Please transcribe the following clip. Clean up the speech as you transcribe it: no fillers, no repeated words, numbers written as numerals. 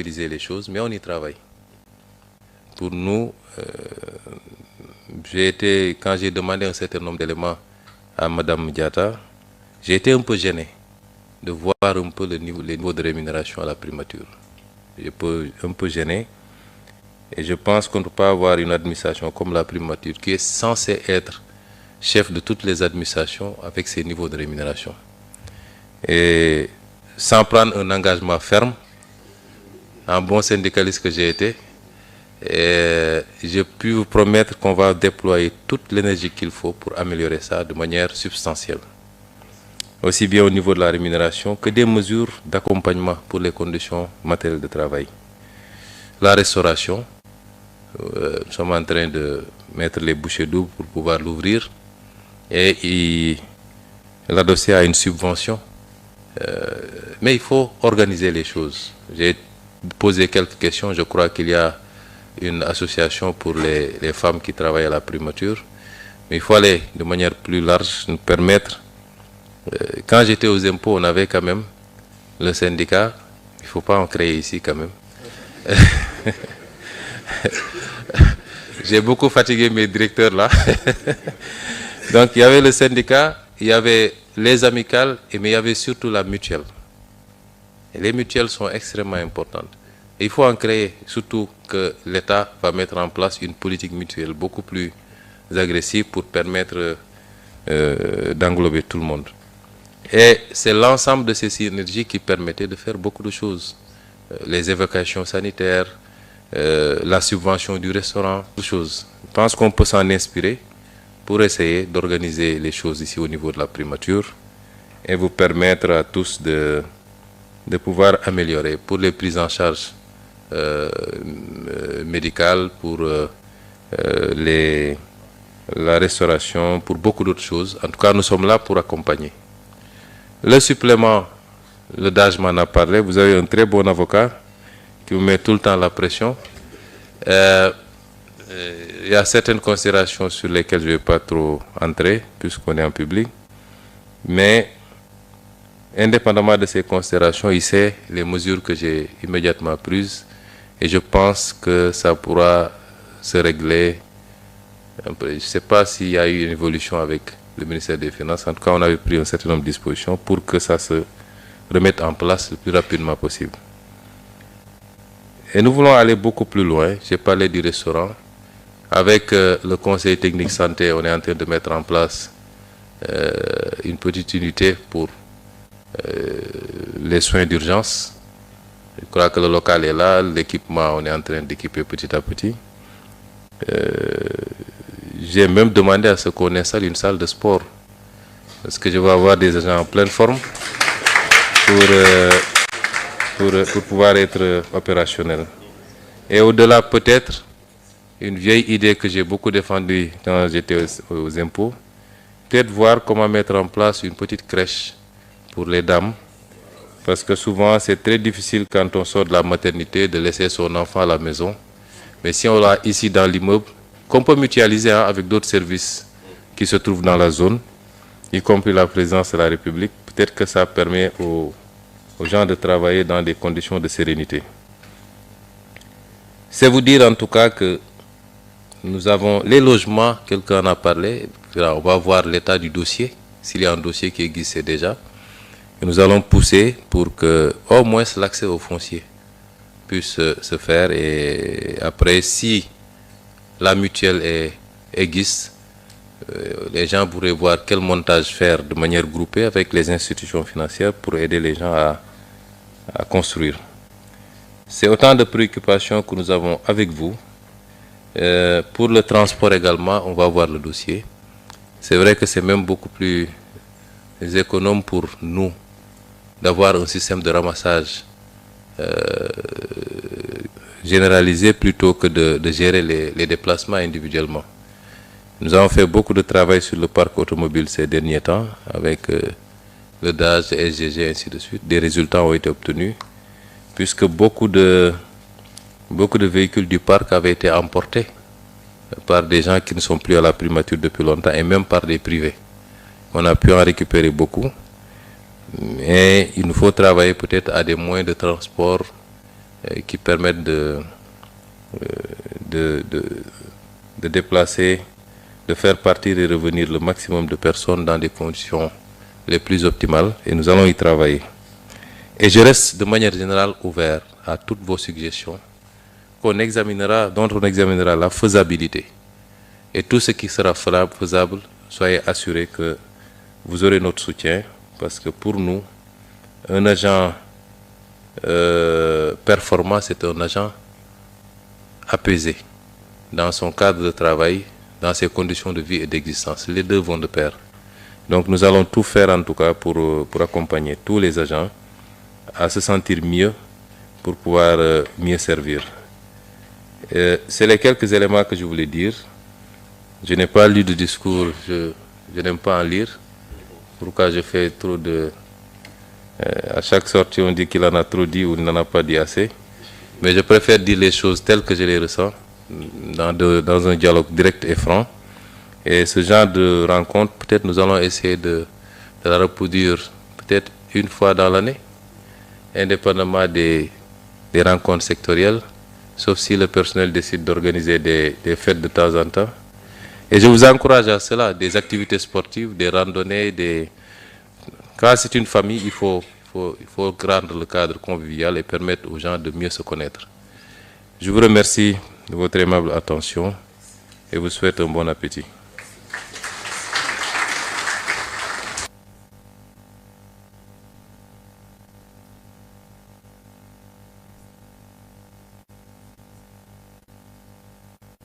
stabiliser les choses, mais on y travaille. Pour nous, quand j'ai demandé un certain nombre d'éléments à Madame Diatta, j'ai été un peu gêné de voir un peu les niveaux de rémunération à la primature. Un peu gêné. Et je pense qu'on ne peut pas avoir une administration comme la primature qui est censée être chef de toutes les administrations avec ces niveaux de rémunération. Et sans prendre un engagement ferme, en bon syndicaliste que j'ai été, j'ai pu vous promettre qu'on va déployer toute l'énergie qu'il faut pour améliorer ça de manière substantielle. Aussi bien au niveau de la rémunération que des mesures d'accompagnement pour les conditions matérielles de travail. La restauration, nous sommes en train de mettre les bouchées doubles pour pouvoir l'ouvrir et l'adosser à une subvention. Mais il faut organiser les choses. J'ai posé quelques questions. Je crois qu'il y a une association pour les femmes qui travaillent à la primature. Mais il faut aller de manière plus large, nous permettre. Quand j'étais aux impôts, on avait quand même le syndicat. Il ne faut pas en créer ici quand même. J'ai beaucoup fatigué mes directeurs là. Donc il y avait le syndicat, il y avait les amicales, mais il y avait surtout la mutuelle. Et les mutuelles sont extrêmement importantes. Et il faut en créer, surtout que l'État va mettre en place une politique mutuelle beaucoup plus agressive pour permettre d'englober tout le monde. Et c'est l'ensemble de ces synergies qui permettait de faire beaucoup de choses. Les évacuations sanitaires, la subvention du restaurant, toutes choses. Je pense qu'on peut s'en inspirer pour essayer d'organiser les choses ici au niveau de la primature et vous permettre à tous de pouvoir améliorer pour les prises en charge médicales, pour la restauration, pour beaucoup d'autres choses. En tout cas, nous sommes là pour accompagner. Le supplément, le DAGE m'en a parlé. Vous avez un très bon avocat qui vous met tout le temps la pression. Il y a certaines considérations sur lesquelles je ne vais pas trop entrer, puisqu'on est en public. Mais, indépendamment de ces considérations, il sait les mesures que j'ai immédiatement prises. Et je pense que ça pourra se régler. Je ne sais pas s'il y a eu une évolution avec le ministère des Finances. En tout cas, on avait pris un certain nombre de dispositions pour que ça se remette en place le plus rapidement possible. Et nous voulons aller beaucoup plus loin. J'ai parlé du restaurant. Avec le conseil technique santé, on est en train de mettre en place une petite unité pour les soins d'urgence. Je crois que le local est là, l'équipement, on est en train d'équiper petit à petit. J'ai même demandé à ce qu'on installe une salle de sport. Parce que je vais avoir des agents en pleine forme pour pouvoir être opérationnel. Et au-delà, peut-être, une vieille idée que j'ai beaucoup défendue quand j'étais aux impôts, peut-être voir comment mettre en place une petite crèche pour les dames. Parce que souvent, c'est très difficile quand on sort de la maternité de laisser son enfant à la maison. Mais si on l'a ici dans l'immeuble, qu'on peut mutualiser avec d'autres services qui se trouvent dans la zone, y compris la présidence de la République, peut-être que ça permet aux gens de travailler dans des conditions de sérénité. C'est vous dire en tout cas que nous avons les logements, quelqu'un en a parlé, on va voir l'état du dossier, s'il y a un dossier qui existe déjà. Et nous allons pousser pour que au moins l'accès au foncier puisse se faire. Et après, si la mutuelle existe, les gens pourraient voir quel montage faire de manière groupée avec les institutions financières pour aider les gens à construire. C'est autant de préoccupations que nous avons avec vous. Pour le transport également, on va voir le dossier. C'est vrai que c'est même beaucoup plus économe pour nous d'avoir un système de ramassage généralisé plutôt que de gérer les déplacements individuellement. Nous avons fait beaucoup de travail sur le parc automobile ces derniers temps avec le DAGE, le SGG, ainsi de suite. Des résultats ont été obtenus puisque beaucoup de véhicules du parc avaient été emportés par des gens qui ne sont plus à la primature depuis longtemps et même par des privés. On a pu en récupérer beaucoup. Et il nous faut travailler peut-être à des moyens de transport qui permettent de, déplacer, de faire partir et revenir le maximum de personnes dans des conditions les plus optimales, et nous allons y travailler. Et je reste de manière générale ouvert à toutes vos suggestions dont on examinera la faisabilité. Et tout ce qui sera faisable, soyez assurés que vous aurez notre soutien, parce que pour nous, un agent performant, c'est un agent apaisé dans son cadre de travail, dans ses conditions de vie et d'existence. Les deux vont de pair. Donc nous allons tout faire en tout cas pour accompagner tous les agents à se sentir mieux pour pouvoir mieux servir. C'est les quelques éléments que je voulais dire. Je n'ai pas lu de discours, je n'aime pas en lire. Pourquoi je fais trop de... à chaque sortie, on dit qu'il en a trop dit ou il n'en a pas dit assez. Mais je préfère dire les choses telles que je les ressens, dans un dialogue direct et franc. Et ce genre de rencontre, peut-être nous allons essayer de la reproduire peut-être une fois dans l'année, indépendamment des rencontres sectorielles, sauf si le personnel décide d'organiser des fêtes de temps en temps. Et je vous encourage à cela, des activités sportives, des randonnées, Quand c'est une famille, il faut rendre le cadre convivial et permettre aux gens de mieux se connaître. Je vous remercie de votre aimable attention et vous souhaite un bon appétit.